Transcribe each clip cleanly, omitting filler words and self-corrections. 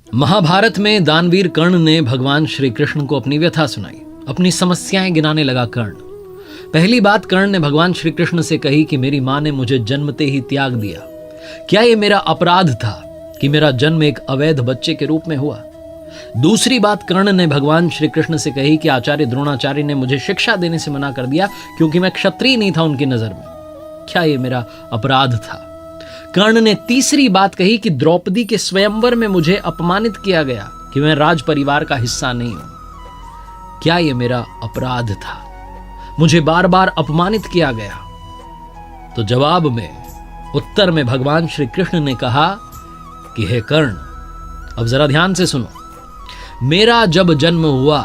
महाभारत में दानवीर कर्ण ने भगवान श्री कृष्ण को अपनी व्यथा सुनाई, अपनी समस्याएं गिनाने लगा कर्ण। पहली बात कर्ण ने भगवान श्री कृष्ण से कही कि मेरी मां ने मुझे जन्मते ही त्याग दिया। क्या यह मेरा अपराध था कि मेरा जन्म एक अवैध बच्चे के रूप में हुआ? दूसरी बात कर्ण ने भगवान श्री कृष्ण से कही कि आचार्य द्रोणाचार्य ने मुझे शिक्षा देने से मना कर दिया क्योंकि मैं क्षत्रिय नहीं था उनकी नजर में। क्या यह मेरा अपराध था? कर्ण ने तीसरी बात कही कि द्रौपदी के स्वयंवर में मुझे अपमानित किया गया कि मैं राज परिवार का हिस्सा नहीं हूं। क्या यह मेरा अपराध था? मुझे बार बार अपमानित किया गया। तो जवाब में, उत्तर में भगवान श्री कृष्ण ने कहा कि हे कर्ण, अब जरा ध्यान से सुनो। मेरा जब जन्म हुआ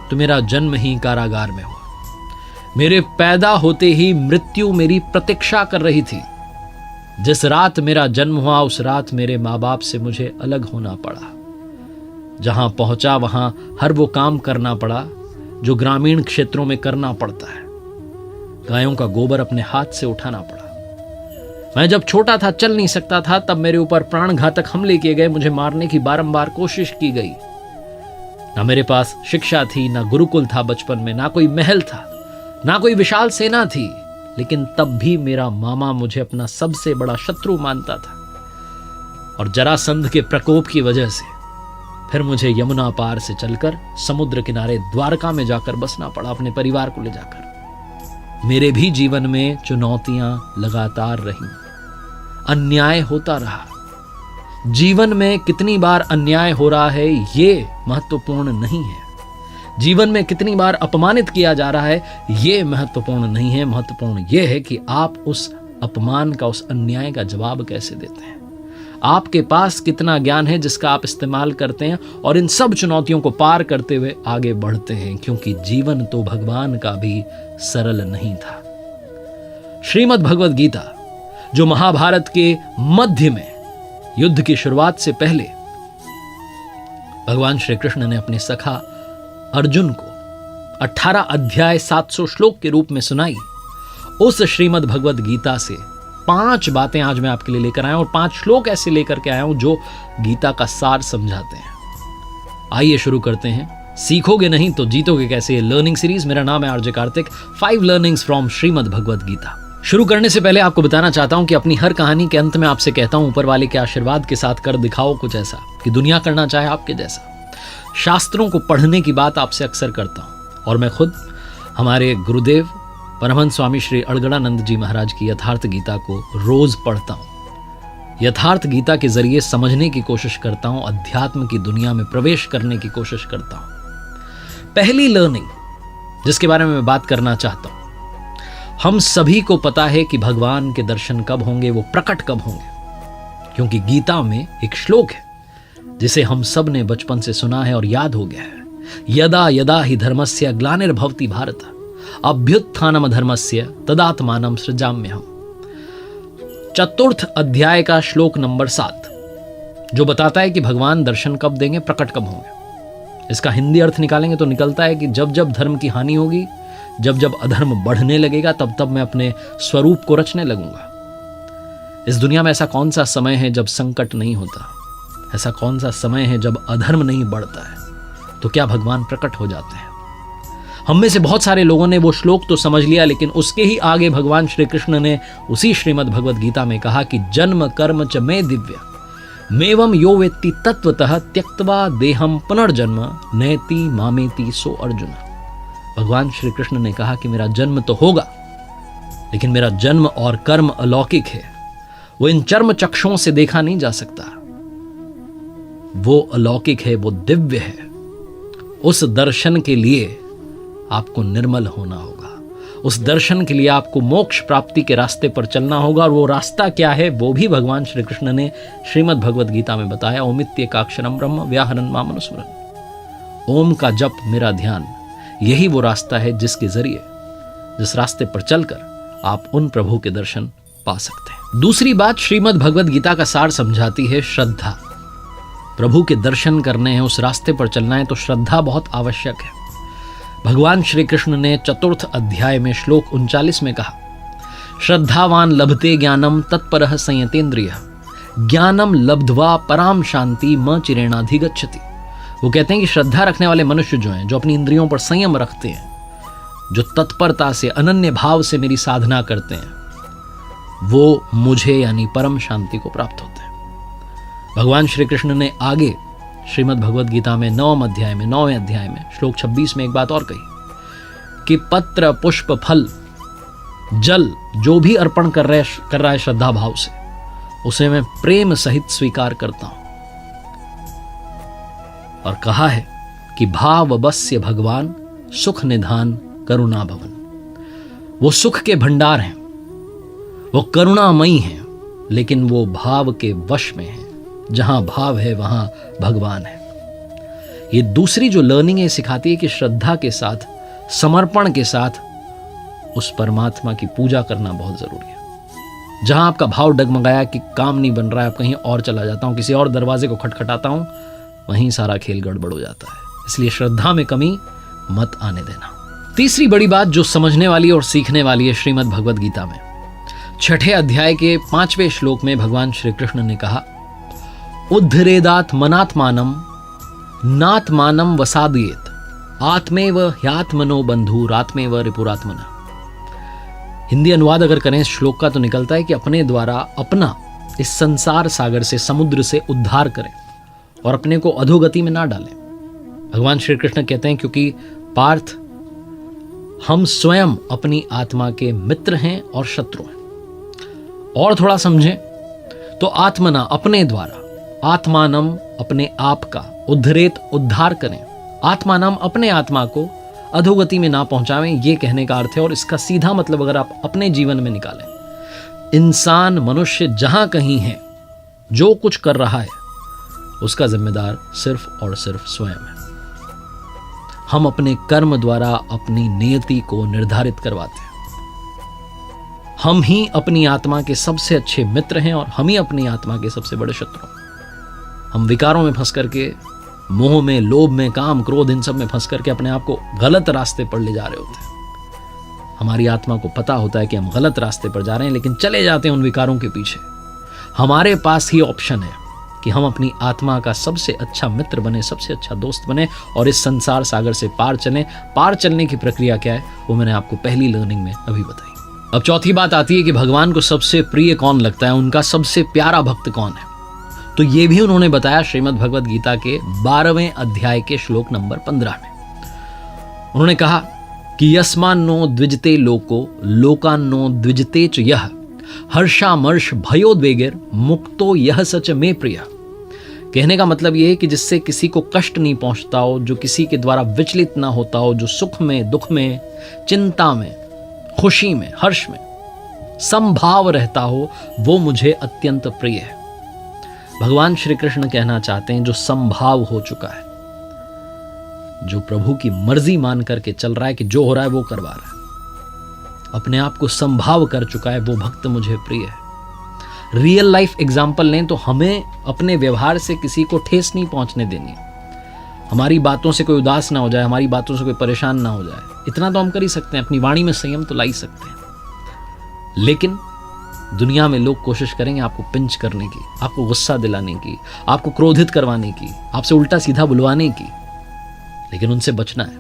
तो मेरा जन्म ही कारागार में हुआ। मेरे पैदा होते ही मृत्यु मेरी प्रतीक्षा कर रही थी। जिस रात मेरा जन्म हुआ उस रात मेरे माँ बाप से मुझे अलग होना पड़ा। जहां पहुंचा वहां हर वो काम करना पड़ा जो ग्रामीण क्षेत्रों में करना पड़ता है। गायों का गोबर अपने हाथ से उठाना पड़ा। मैं जब छोटा था, चल नहीं सकता था, तब मेरे ऊपर प्राणघातक हमले किए गए। मुझे मारने की बारंबार कोशिश की गई। ना मेरे पास शिक्षा थी, ना गुरुकुल था बचपन में, ना कोई महल था, ना कोई विशाल सेना थी, लेकिन तब भी मेरा मामा मुझे अपना सबसे बड़ा शत्रु मानता था। और जरासंध के प्रकोप की वजह से फिर मुझे यमुना पार से चलकर समुद्र किनारे द्वारका में जाकर बसना पड़ा, अपने परिवार को ले जाकर। मेरे भी जीवन में चुनौतियां लगातार रहीं, अन्याय होता रहा। जीवन में कितनी बार अन्याय हो रहा है ये महत्वपूर्ण नहीं है। जीवन में कितनी बार अपमानित किया जा रहा है ये महत्वपूर्ण नहीं है। महत्वपूर्ण यह है कि आप उस अपमान का, उस अन्याय का जवाब कैसे देते हैं। आपके पास कितना ज्ञान है जिसका आप इस्तेमाल करते हैं और इन सब चुनौतियों को पार करते हुए आगे बढ़ते हैं, क्योंकि जीवन तो भगवान का भी सरल नहीं था। श्रीमद् भगवद गीता, जो महाभारत के मध्य में युद्ध की शुरुआत से पहले भगवान श्री कृष्ण ने अपने सखा अर्जुन को 18 अध्याय 700 श्लोक के रूप में सुनाई, उस श्रीमद् भगवद गीता से 5 बातें आज मैं आपके लिए लेकर आया हूं और 5 श्लोक ऐसे लेकर के आया हूं जो गीता का सार समझाते हैं। आइए शुरू करते हैं। सीखोगे नहीं तो जीतोगे कैसे, ये लर्निंग सीरीज। मेरा नाम है RJ Kartik. 5 learnings from Shrimad Bhagavad Gita. शुरू करने से पहले आपको बताना चाहता हूं कि अपनी हर कहानी के अंत में आपसे कहता हूं, ऊपर वाले के आशीर्वाद के साथ कर दिखाओ कुछ ऐसा कि दुनिया करना चाहे आपके जैसा। शास्त्रों को पढ़ने की बात आपसे अक्सर करता हूं और मैं खुद हमारे गुरुदेव परमहंस स्वामी श्री अड़गड़ानंद जी महाराज की यथार्थ गीता को रोज पढ़ता हूं। यथार्थ गीता के जरिए समझने की कोशिश करता हूं, अध्यात्म की दुनिया में प्रवेश करने की कोशिश करता हूं। पहली लर्निंग जिसके बारे में मैं बात करना चाहता हूं, हम सभी को पता है कि भगवान के दर्शन कब होंगे, वो प्रकट कब होंगे, क्योंकि गीता में एक श्लोक है जिसे हम सब ने बचपन से सुना है और याद हो गया है। यदा यदा हि धर्मस्य ग्लानिर्भवति भारत अभ्युत्थानम धर्मस्य तदात्मानं सृजाम्यहम्। चतुर्थ अध्याय का श्लोक नंबर 7 जो बताता है कि भगवान दर्शन कब देंगे, प्रकट कब होंगे। इसका हिंदी अर्थ निकालेंगे तो निकलता है कि जब जब धर्म की हानि होगी, जब जब अधर्म बढ़ने लगेगा, तब तब मैं अपने स्वरूप को रचने लगूंगा। इस दुनिया में ऐसा कौन सा समय है जब संकट नहीं होता? ऐसा कौन सा समय है जब अधर्म नहीं बढ़ता है? तो क्या भगवान प्रकट हो जाते हैं? हम में से बहुत सारे लोगों ने वो श्लोक तो समझ लिया, लेकिन उसके ही आगे भगवान श्री कृष्ण ने उसी श्रीमद् भगवद गीता में कहा कि जन्म कर्म च मे दिव्य मेवं यो वेत्ति तत्वतः त्यक्त्वा देहम पुनर्जन्म नैति मामेति सो अर्जुन। भगवान श्री कृष्ण ने कहा कि मेरा जन्म तो होगा, लेकिन मेरा जन्म और कर्म अलौकिक है। वो इन चर्म चक्षुओं से देखा नहीं जा सकता। वो अलौकिक है, वो दिव्य है। उस दर्शन के लिए आपको निर्मल होना होगा। उस दर्शन के लिए आपको मोक्ष प्राप्ति के रास्ते पर चलना होगा। और वो रास्ता क्या है वो भी भगवान श्री कृष्ण ने श्रीमद् भगवद गीता में बताया। ओमित्येकाक्षरं ब्रह्म व्याहरन् मामनुस्मरन्। ओम का जप, मेरा ध्यान, यही वो रास्ता है जिसके जरिए, जिस रास्ते पर चलकर आप उन प्रभु के दर्शन पा सकते हैं। दूसरी बात श्रीमद् भगवद गीता का सार समझाती है श्रद्धा। प्रभु के दर्शन करने हैं, उस रास्ते पर चलना है तो श्रद्धा बहुत आवश्यक है। भगवान श्री कृष्ण ने चतुर्थ अध्याय में श्लोक 39 में कहा, श्रद्धावान लभते ज्ञानम तत्परः संयतेन्द्रियः ज्ञानम लब्ध्वा पराम शांति म चिरेणाधिगच्छति। वो कहते हैं कि श्रद्धा रखने वाले मनुष्य जो हैं, जो अपनी इंद्रियों पर संयम रखते हैं, जो तत्परता से अनन्य भाव से मेरी साधना करते हैं, वो मुझे यानी परम शांति को प्राप्त होते हैं। भगवान श्री कृष्ण ने आगे श्रीमद् भगवद गीता में 9वें अध्याय में श्लोक 26 में एक बात और कही कि पत्र पुष्प फल जल जो भी अर्पण कर रहा है श्रद्धा भाव से, उसे मैं प्रेम सहित स्वीकार करता हूं। और कहा है कि भाव बस्य भगवान सुख निधान करुणा भवन। वो सुख के भंडार हैं, वो करुणामयी हैं, लेकिन वो भाव के वश में हैं। जहां भाव है वहां भगवान है। ये दूसरी जो लर्निंग है सिखाती है कि श्रद्धा के साथ, समर्पण के साथ उस परमात्मा की पूजा करना बहुत जरूरी है। जहां आपका भाव डगमगाया कि काम नहीं बन रहा है, आप कहीं और चला जाता हूं, किसी और दरवाजे को खटखटाता हूं, वहीं सारा खेल गड़बड़ हो जाता है। इसलिए श्रद्धा में कमी मत आने देना। तीसरी बड़ी बात जो समझने वाली और सीखने वाली है श्रीमद् भगवद गीता में 6ठे अध्याय के 5वें श्लोक में भगवान श्री कृष्ण ने कहा, उद्धरेदात मनात्मानम नात्मानम वसादयेत आत्मेव ह्यात्मनो बंधुरात्मेव रिपुरात्मना। हिंदी अनुवाद अगर करें इस श्लोक का तो निकलता है कि अपने द्वारा अपना इस संसार सागर से, समुद्र से उद्धार करें और अपने को अधोगति में ना डालें। भगवान श्री कृष्ण कहते हैं क्योंकि पार्थ, हम स्वयं अपनी आत्मा के मित्र हैं और शत्रु हैं। और थोड़ा समझें तो आत्मना अपने द्वारा, आत्मानम अपने आप का, उद्धरेत उद्धार करें, आत्मानम अपने आत्मा को अधोगति में ना पहुंचावें, ये कहने का अर्थ है। और इसका सीधा मतलब अगर आप अपने जीवन में निकालें, इंसान मनुष्य जहां कहीं है, जो कुछ कर रहा है, उसका जिम्मेदार सिर्फ और सिर्फ स्वयं है। हम अपने कर्म द्वारा अपनी नियति को निर्धारित करवाते हैं। हम ही अपनी आत्मा के सबसे अच्छे मित्र हैं और हम ही अपनी आत्मा के सबसे बड़े शत्रु। हम विकारों में फंस करके, मोह में, लोभ में, काम, क्रोध, इन सब में फंस करके अपने आप को गलत रास्ते पर ले जा रहे होते हैं। हमारी आत्मा को पता होता है कि हम गलत रास्ते पर जा रहे हैं, लेकिन चले जाते हैं उन विकारों के पीछे। हमारे पास ही ऑप्शन है कि हम अपनी आत्मा का सबसे अच्छा मित्र बने, सबसे अच्छा दोस्त बने और इस संसार सागर से पार चलें। पार चलने की प्रक्रिया क्या है वो मैंने आपको पहली लर्निंग में अभी बताई। अब चौथी बात आती है कि भगवान को सबसे प्रिय कौन लगता है, उनका सबसे प्यारा भक्त कौन है। तो ये भी उन्होंने बताया श्रीमद् भगवद गीता के 12वें अध्याय के श्लोक नंबर 15 में। उन्होंने कहा कि यस्मान्नो द्विजते लोको लोकान्नो द्विजते च यह हर्षामर्ष भयोद्वेगेर मुक्तो यह सच में प्रिय। कहने का मतलब यह है कि जिससे किसी को कष्ट नहीं पहुंचता हो, जो किसी के द्वारा विचलित ना होता हो, जो सुख में, दुख में, चिंता में, खुशी में, हर्ष में समभाव रहता हो, वो मुझे अत्यंत प्रिय है। भगवान श्री कृष्ण कहना चाहते हैं जो समभाव हो चुका है, जो प्रभु की मर्जी मान करके चल रहा है कि जो हो रहा है वो करवा रहा है, अपने आप को समभाव कर चुका है, वो भक्त मुझे प्रिय है। रियल लाइफ एग्जाम्पल लें तो हमें अपने व्यवहार से किसी को ठेस नहीं पहुंचने देनी है। हमारी बातों से कोई उदास ना हो जाए, हमारी बातों से कोई परेशान ना हो जाए, इतना तो हम कर ही सकते हैं। अपनी वाणी में संयम तो ला ही सकते हैं। लेकिन दुनिया में लोग कोशिश करेंगे आपको पिंच करने की, आपको गुस्सा दिलाने की, आपको क्रोधित करवाने की, आपसे उल्टा सीधा बुलवाने की, लेकिन उनसे बचना है।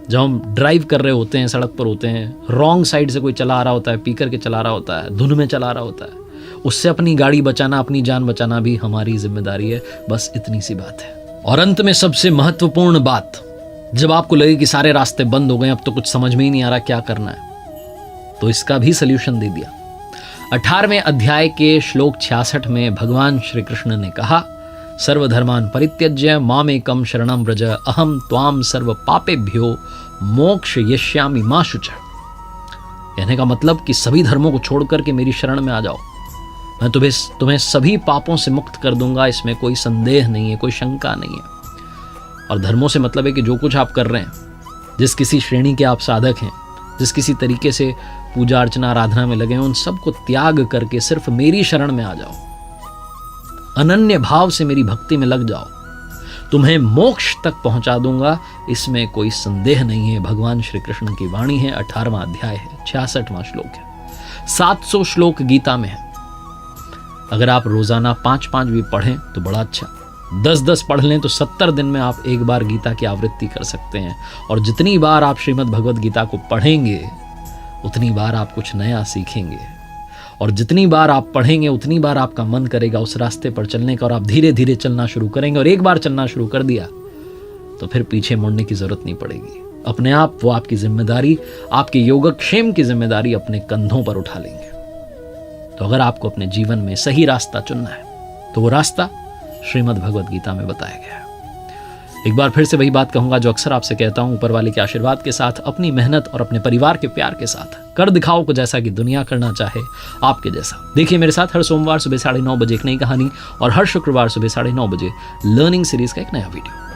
जब हम ड्राइव कर रहे होते हैं, सड़क पर होते हैं, रॉन्ग साइड से कोई चला आ रहा होता है, पी करके चला रहा होता है, धुन में चला रहा होता है, उससे अपनी गाड़ी बचाना, अपनी जान बचाना भी हमारी जिम्मेदारी है। बस इतनी सी बात है। और अंत में सबसे महत्वपूर्ण बात, जब आपको लगे कि सारे रास्ते बंद हो गए, अब तो कुछ समझ में ही नहीं आ रहा क्या करना है, तो इसका भी सल्यूशन दे दिया। 18वें अध्याय के श्लोक 66 में भगवान श्री कृष्ण ने कहा, सर्वधर्मान परित्यज्य मामेकम शरणं व्रज अहम त्वाम सर्व पापेभ्यो मोक्ष यष्यामि मा शुचः। कहने का मतलब कि सभी धर्मों को छोड़ करके मेरी शरण में आ जाओ, मैं तुम्हें सभी पापों से मुक्त कर दूंगा। इसमें कोई संदेह नहीं है, कोई शंका नहीं है। और धर्मों से मतलब है कि जो कुछ आप कर रहे हैं, जिस किसी श्रेणी के आप साधक हैं, जिस किसी तरीके से पूजा अर्चना आराधना में लगे हैं, उन सबको त्याग करके सिर्फ मेरी शरण में आ जाओ, अनन्य भाव से मेरी भक्ति में लग जाओ, तुम्हें मोक्ष तक पहुंचा दूंगा। इसमें कोई संदेह नहीं है। भगवान श्री कृष्ण की वाणी है। 18वां अध्याय है, 66वां श्लोक है, 700 श्लोक गीता में है। अगर आप रोजाना 5-5 भी पढ़ें तो बड़ा अच्छा, 10-10 पढ़ लें तो 70 दिन में आप एक बार गीता की आवृत्ति कर सकते हैं। और जितनी बार आप श्रीमद् भगवद गीता को पढ़ेंगे उतनी बार आप कुछ नया सीखेंगे, और जितनी बार आप पढ़ेंगे उतनी बार आपका मन करेगा उस रास्ते पर चलने का, और आप धीरे धीरे चलना शुरू करेंगे। और एक बार चलना शुरू कर दिया तो फिर पीछे मुड़ने की जरूरत नहीं पड़ेगी। अपने आप वो आपकी जिम्मेदारी, आपके योगक्षेम की जिम्मेदारी अपने कंधों पर उठा लेंगे। तो अगर आपको अपने जीवन में सही रास्ता चुनना है तो वो रास्ता श्रीमद् भगवद गीता में बताया गया है। एक बार फिर से वही बात कहूंगा जो अक्सर आपसे कहता हूं, ऊपर वाले के आशीर्वाद के साथ, अपनी मेहनत और अपने परिवार के प्यार के साथ कर दिखाओ को जैसा कि दुनिया करना चाहे आपके जैसा। देखिए मेरे साथ हर सोमवार सुबह 9:30 बजे एक नई कहानी और हर शुक्रवार सुबह 9:30 बजे लर्निंग सीरीज का एक नया वीडियो।